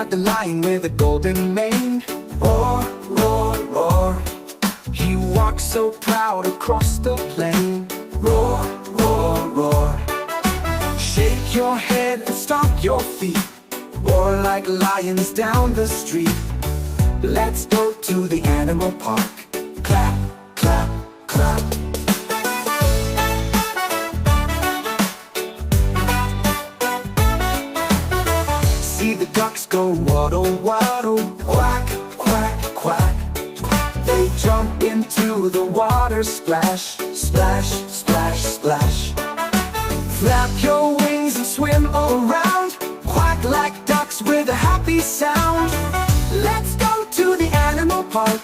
the lion with a golden mane. Roar, roar, roar. He walks so proud across the plain. Roar, roar, roar. Shake your head and stomp your feet. Roar like lions down the street. Let's go to the animal park. Clap, clap, clap. See the ducks go waddle, waddle, quack, quack, quack. They jump into the water, splash, splash, splash, splash. Flap your wings and swim around. Quack like ducks with a happy sound. Let's go to the animal park.